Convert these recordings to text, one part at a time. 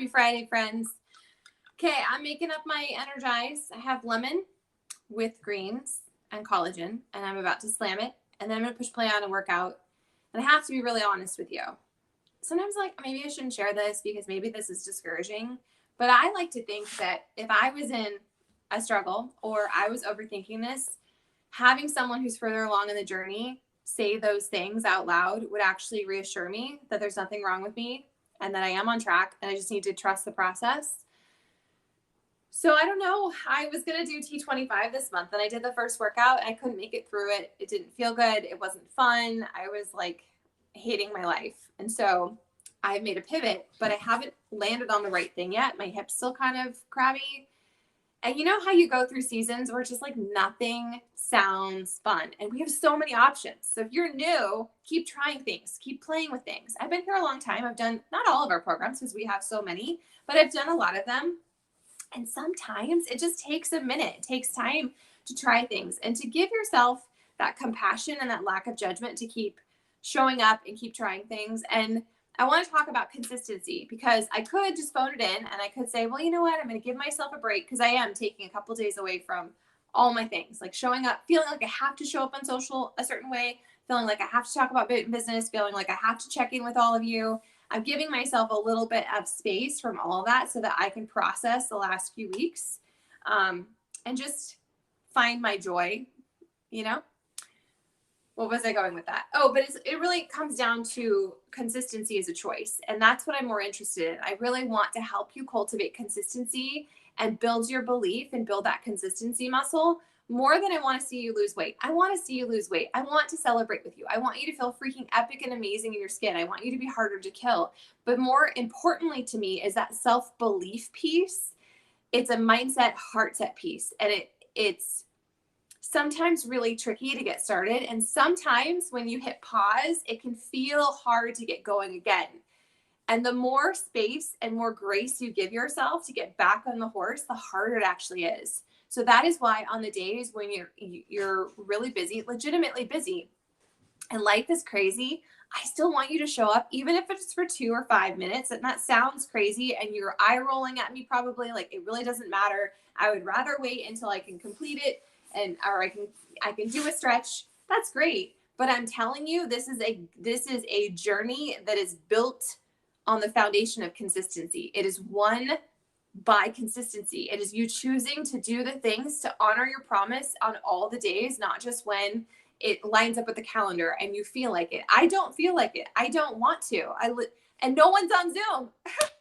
Happy Friday, friends. Okay, I'm making up my Energize. I have lemon with greens and collagen, and I'm about to slam it. And then I'm going to push play on a workout. And I have to be really honest with you. Sometimes, like, maybe I shouldn't share this because maybe this is discouraging. But I like to think that if I was in a struggle or I was overthinking this, having someone who's further along in the journey say those things out loud would actually reassure me that there's nothing wrong with me and that I am on track and I just need to trust the process. So I don't know. I was going to do T25 this month and I did the first workout. I couldn't make it through it. It didn't feel good. It wasn't fun. I was like hating my life. And so I made a pivot, but I haven't landed on the right thing yet. My hip's still kind of crabby. And you know how you go through seasons where it's just like nothing sounds fun. And we have so many options. So if you're new, keep trying things, keep playing with things. I've been here a long time. I've done not all of our programs because we have so many, but I've done a lot of them. And sometimes it just takes a minute. It takes time to try things and to give yourself that compassion and that lack of judgment to keep showing up and keep trying things. And I want to talk about consistency because I could just phone it in and I could say, well, you know what? I'm going to give myself a break because I am taking a couple days away from all my things, like showing up, feeling like I have to show up on social a certain way, feeling like I have to talk about business, feeling like I have to check in with all of you. I'm giving myself a little bit of space from all of that so that I can process the last few weeks and just find my joy, you know? What was I going with that? Oh, but it really comes down to consistency as a choice. And that's what I'm more interested in. I really want to help you cultivate consistency and build your belief and build that consistency muscle more than I want to see you lose weight. I want to see you lose weight. I want to celebrate with you. I want you to feel freaking epic and amazing in your skin. I want you to be harder to kill. But more importantly to me is that self-belief piece. It's a mindset, heart set piece. And it's sometimes really tricky to get started. And sometimes when you hit pause, it can feel hard to get going again. And the more space and more grace you give yourself to get back on the horse, the harder it actually is. So that is why on the days when you're really busy, legitimately busy, and life is crazy, I still want you to show up, even if it's for 2 or 5 minutes. And that sounds crazy and you're eye rolling at me probably, like it really doesn't matter. I would rather wait until I can complete it or I can do a stretch. That's great. But I'm telling you, this is a journey that is built on the foundation of consistency. It is won by consistency. It is you choosing to do the things to honor your promise on all the days, not just when it lines up with the calendar and you feel like it. I don't feel like it. I don't want to. And no one's on Zoom.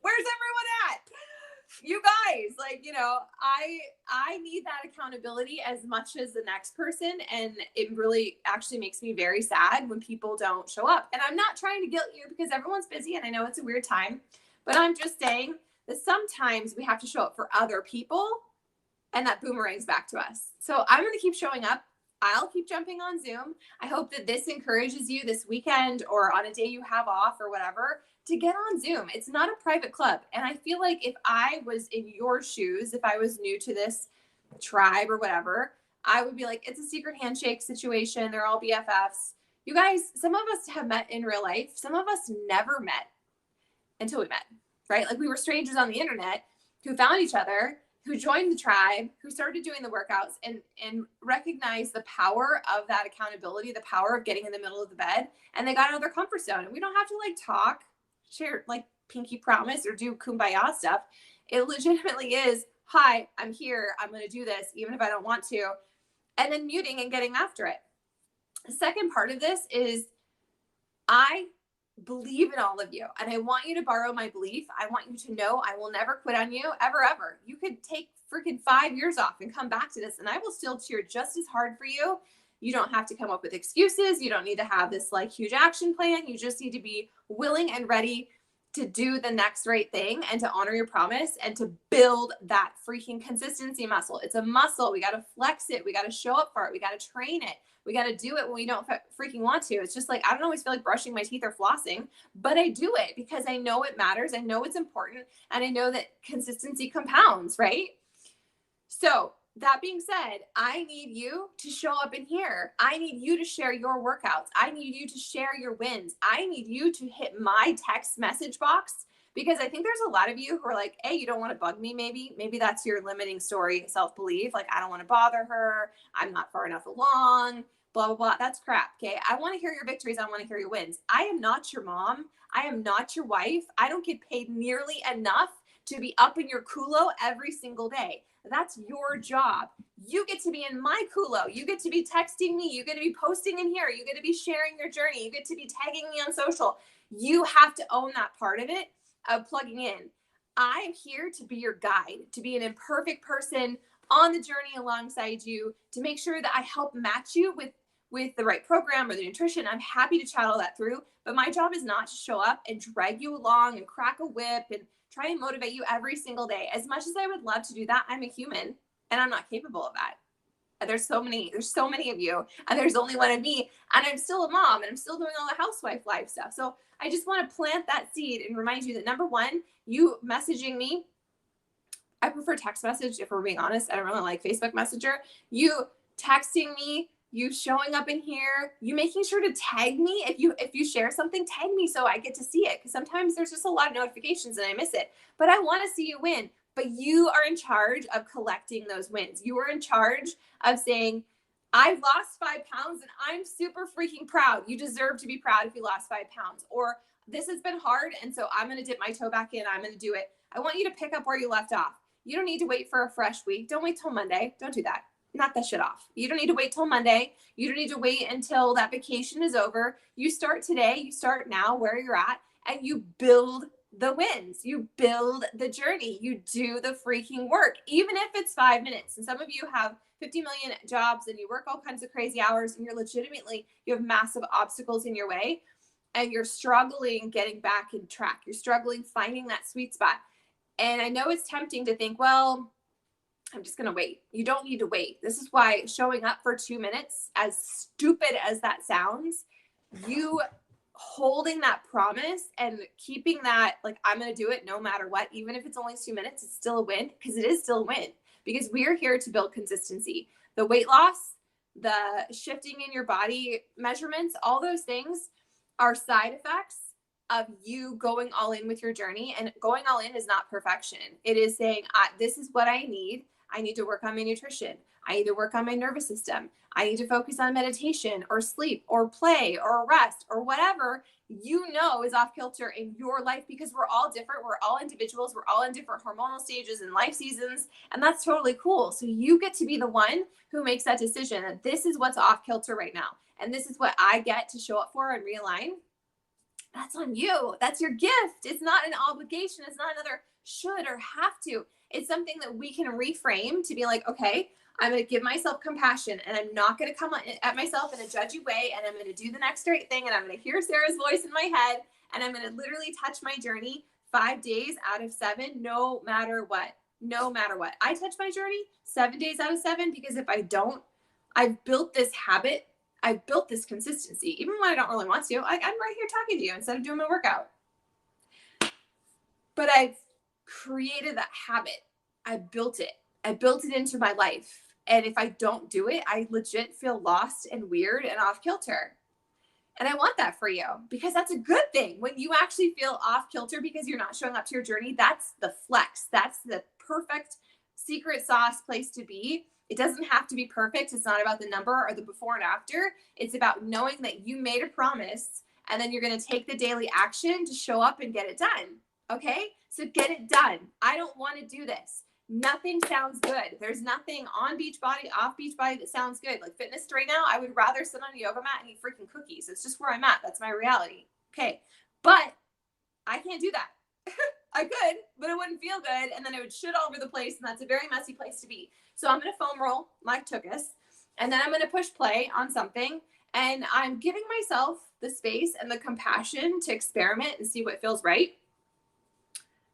Where's everyone at? You guys, like, you know, I need that accountability as much as the next person. And it really actually makes me very sad when people don't show up. And I'm not trying to guilt you because everyone's busy and I know it's a weird time, but I'm just saying that sometimes we have to show up for other people and that boomerangs back to us. So I'm going to keep showing up. I'll keep jumping on Zoom. I hope that this encourages you this weekend or on a day you have off or whatever to get on Zoom. It's not a private club. And I feel like if I was in your shoes, if I was new to this tribe or whatever, I would be like, it's a secret handshake situation. They're all BFFs. You guys, some of us have met in real life. Some of us never met until we met, right? Like we were strangers on the internet who found each other, who joined the tribe, who started doing the workouts and recognized the power of that accountability, the power of getting in the middle of the bed. And they got out of their comfort zone. And we don't have to like talk, share like pinky promise or do kumbaya stuff. It legitimately is, hi, I'm here. I'm going to do this, even if I don't want to. And then muting and getting after it. The second part of this is I believe in all of you. And I want you to borrow my belief. I want you to know I will never quit on you ever, ever. You could take freaking 5 years off and come back to this and I will still cheer just as hard for you. You don't have to come up with excuses. You don't need to have this like huge action plan. You just need to be willing and ready to do the next right thing and to honor your promise and to build that freaking consistency muscle. It's a muscle. We got to flex it. We got to show up for it. We got to train it. We got to do it when we don't freaking want to. It's just like, I don't always feel like brushing my teeth or flossing, but I do it because I know it matters. I know it's important. And I know that consistency compounds, right? So that being said, I need you to show up in here. I need you to share your workouts. I need you to share your wins. I need you to hit my text message box because I think there's a lot of you who are like, hey, you don't want to bug me. Maybe that's your limiting story, self-belief. Like, I don't want to bother her. I'm not far enough along, blah, blah, blah. That's crap. Okay. I want to hear your victories. I want to hear your wins. I am not your mom. I am not your wife. I don't get paid nearly enough to be up in your culo every single day. That's your job. You get to be in my culo. You get to be texting me. You get to be posting in here. You get to be sharing your journey. You get to be tagging me on social. You have to own that part of it, of plugging in. I am here to be your guide, to be an imperfect person on the journey alongside you, to make sure that I help match you with the right program or the nutrition. I'm happy to chat all that through, but my job is not to show up and drag you along and crack a whip and try and motivate you every single day. As much as I would love to do that, I'm a human and I'm not capable of that. There's so many of you, and there's only one of me, and I'm still a mom, and I'm still doing all the housewife life stuff. So I just want to plant that seed and remind you that, number one, you messaging me, I prefer text message, if we're being honest. I don't really like Facebook Messenger. You texting me, you showing up in here, you making sure to tag me. If you share something, tag me so I get to see it, because sometimes there's just a lot of notifications and I miss it. But I want to see you win. But you are in charge of collecting those wins. You are in charge of saying, I've lost 5 pounds and I'm super freaking proud. You deserve to be proud if you lost 5 pounds. Or this has been hard, and so I'm going to dip my toe back in. I'm going to do it. I want you to pick up where you left off. You don't need to wait for a fresh week. Don't wait till Monday. Don't do that. Knock that shit off. You don't need to wait till Monday. You don't need to wait until that vacation is over. You start today. You start now where you're at, and you build the wins. You build the journey. You do the freaking work, even if it's 5 minutes. And some of you have 50 million jobs and you work all kinds of crazy hours, and you have massive obstacles in your way, and you're struggling getting back in track. You're struggling finding that sweet spot. And I know it's tempting to think, well, I'm just going to wait. You don't need to wait. This is why showing up for 2 minutes, as stupid as that sounds, you holding that promise and keeping that, like, I'm going to do it no matter what, even if it's only 2 minutes, it's still a win, because it is still a win, because we're here to build consistency. The weight loss, the shifting in your body measurements, all those things are side effects of you going all in with your journey. And going all in is not perfection. It is saying, this is what I need. I need to work on my nutrition. I need to work on my nervous system. I need to focus on meditation or sleep or play or rest or whatever you know is off kilter in your life, because we're all different. We're all individuals. We're all in different hormonal stages and life seasons. And that's totally cool. So you get to be the one who makes that decision that this is what's off kilter right now. And this is what I get to show up for and realign. That's on you. That's your gift. It's not an obligation. It's not another should or have to. It's something that we can reframe to be like, okay, I'm going to give myself compassion, and I'm not going to come at myself in a judgy way, and I'm going to do the next right thing, and I'm going to hear Sarah's voice in my head, and I'm going to literally touch my journey 5 days out of 7, no matter what. No matter what. I touch my journey 7 days out of 7, because if I don't, I've built this habit. I've built this consistency. Even when I don't really want to, I'm right here talking to you instead of doing my workout. But I've created that habit. I built it. I built it into my life. And if I don't do it, I legit feel lost and weird and off kilter. And I want that for you, because that's a good thing. When you actually feel off kilter because you're not showing up to your journey, that's the flex. That's the perfect secret sauce place to be. It doesn't have to be perfect. It's not about the number or the before and after. It's about knowing that you made a promise, and then you're going to take the daily action to show up and get it done. Okay? So get it done. I don't want to do this. Nothing sounds good. There's nothing on Beachbody, off Beachbody that sounds good. Like fitness right now, I would rather sit on a yoga mat and eat freaking cookies. It's just where I'm at. That's my reality. Okay. But I can't do that. I could, but it wouldn't feel good. And then it would shit all over the place. And that's a very messy place to be. So I'm going to foam roll my tuchus, and then I'm going to push play on something. And I'm giving myself the space and the compassion to experiment and see what feels right.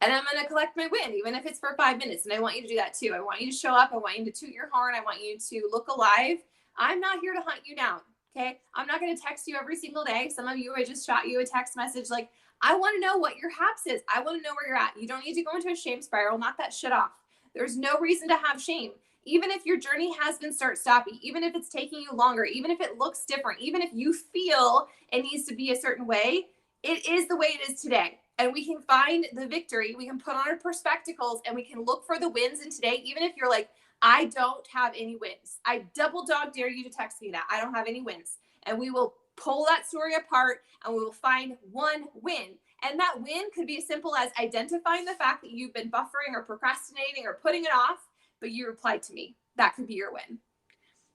And I'm going to collect my win, even if it's for 5 minutes. And I want you to do that too. I want you to show up. I want you to toot your horn. I want you to look alive. I'm not here to hunt you down. Okay. I'm not going to text you every single day. Some of you, I just shot you a text message. Like, I want to know what your haps is. I want to know where you're at. You don't need to go into a shame spiral. Knock that shit off. There's no reason to have shame. Even if your journey has been start-stoppy, even if it's taking you longer, even if it looks different, even if you feel it needs to be a certain way, it is the way it is today. and we can find the victory. We can put on our perspectacles and we can look for the wins in today. Even if you're like, I don't have any wins, I double dog dare you to text me that I don't have any wins. And we will pull that story apart and we will find one win. And that win could be as simple as identifying the fact that you've been buffering or procrastinating or putting it off, but you replied to me. That could be your win.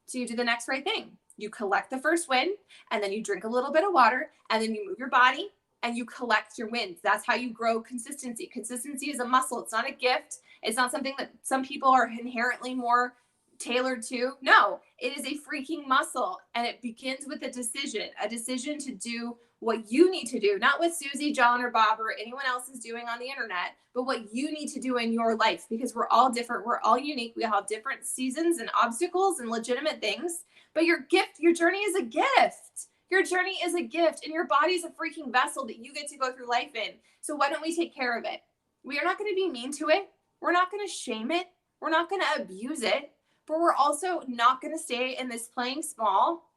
So you do the next right thing. You collect the first win, and then you drink a little bit of water, and then you move your body and you collect your wins. That's how you grow consistency. Consistency is a muscle. It's not a gift. It's not something that some people are inherently more tailored to. No, it is a freaking muscle, and it begins with a decision to do what you need to do, not what Susie, John, or Bob, or anyone else is doing on the internet, but what you need to do in your life, because we're all different. We're all unique. We all have different seasons and obstacles and legitimate things, but your journey is a gift. Your journey is a gift, and your body is a freaking vessel that you get to go through life in. So why don't we take care of it? We are not going to be mean to it. We're not going to shame it. We're not going to abuse it, but we're also not going to stay in this playing small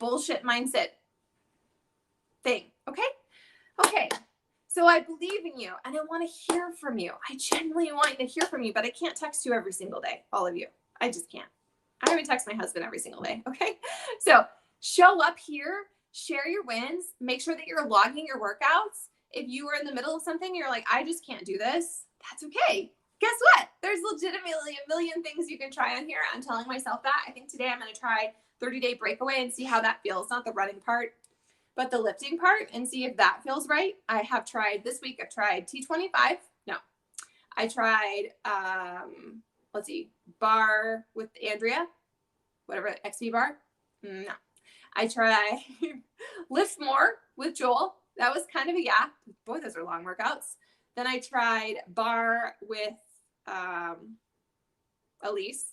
bullshit mindset thing. Okay. So I believe in you and I want to hear from you. I genuinely want to hear from you, but I can't text you every single day. All of you. I just can't. I even text my husband every single day. Okay. So show up here, share your wins, make sure that you're logging your workouts. If you were in the middle of something, you're like, I just can't do this. That's okay. Guess what? There's legitimately a million things you can try on here. I'm telling myself that. I think today I'm going to try 30-day breakaway and see how that feels. Not the running part, but the lifting part, and see if that feels right. I have tried this week. I've tried T25. No, I tried, let's see, bar with Andrea, whatever, XP bar. No, I tried lift more with Joel. That was kind of a yeah. Boy, those are long workouts. Then I tried bar with Elise.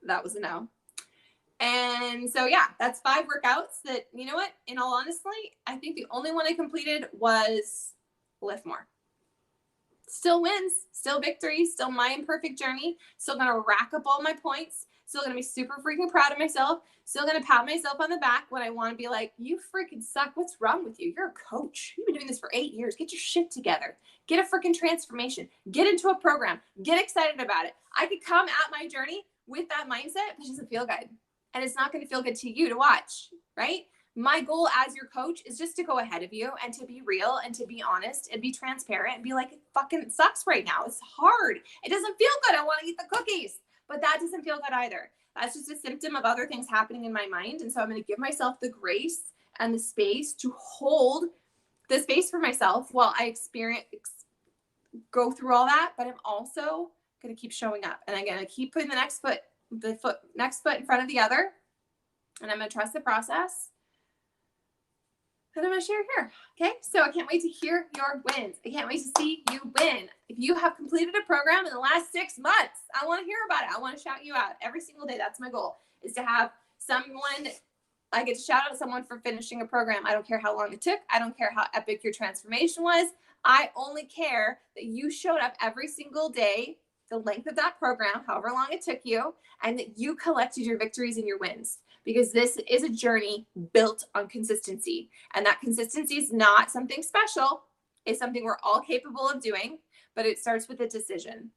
That was a no. And so, yeah, that's 5 workouts that, you know what, in all honesty, I think the only one I completed was lift more. Still wins, still victories, still my imperfect journey, still going to rack up all my points, still going to be super freaking proud of myself, still going to pat myself on the back when I want to be like, you freaking suck. What's wrong with you? You're a coach. You've been doing this for 8 years. Get your shit together. Get a freaking transformation. Get into a program. Get excited about it. I could come at my journey with that mindset, but it doesn't feel good. And it's not going to feel good to you to watch, right? My goal as your coach is just to go ahead of you and to be real and to be honest and be transparent and be like, it fucking sucks right now. It's hard. It doesn't feel good. I want to eat the cookies, but that doesn't feel good either. That's just a symptom of other things happening in my mind. And so I'm going to give myself the grace and the space to hold the space for myself while I go through all that. But I'm also going to keep showing up, and I'm going to keep putting the next foot in front of the other. And I'm going to trust the process. And I'm going to share here. Okay. So I can't wait to hear your wins. I can't wait to see you win. If you have completed a program in the last 6 months, I want to hear about it. I want to shout you out every single day. That's my goal, is to have someone, I get to shout out someone for finishing a program. I don't care how long it took. I don't care how epic your transformation was. I only care that you showed up every single day, the length of that program, however long it took you, and that you collected your victories and your wins, because this is a journey built on consistency. And that consistency is not something special. It's something we're all capable of doing, but it starts with a decision.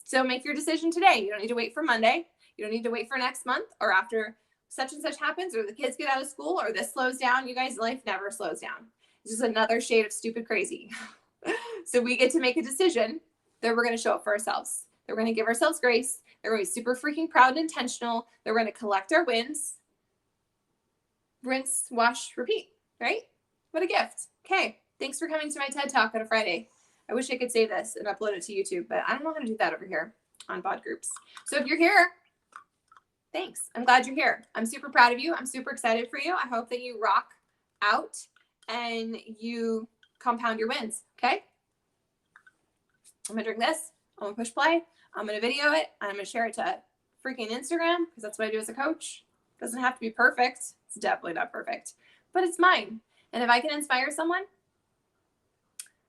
So make your decision today. You don't need to wait for Monday. You don't need to wait for next month or after such and such happens, or the kids get out of school, or this slows down. You guys, life never slows down. It's just another shade of stupid crazy. So we get to make a decision that we're going to show up for ourselves. That we're going to give ourselves grace. That we're going to be super freaking proud and intentional. That we're going to collect our wins. Rinse, wash, repeat, right? What a gift. Okay. Thanks for coming to my TED Talk on a Friday. I wish I could save this and upload it to YouTube, but I don't know how to do that over here on BOD groups. So if you're here, thanks. I'm glad you're here. I'm super proud of you. I'm super excited for you. I hope that you rock out and you compound your wins. Okay. I'm going to drink this. I'm going to push play. I'm going to video it. I'm going to share it to freaking Instagram, because that's what I do as a coach. It doesn't have to be perfect. It's definitely not perfect, but it's mine. And if I can inspire someone,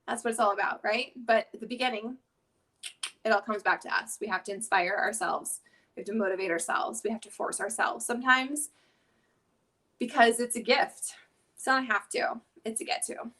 that's what it's all about, right? But at the beginning, it all comes back to us. We have to inspire ourselves. We have to motivate ourselves. We have to force ourselves sometimes, because it's a gift. It's not a have to. It's a get to.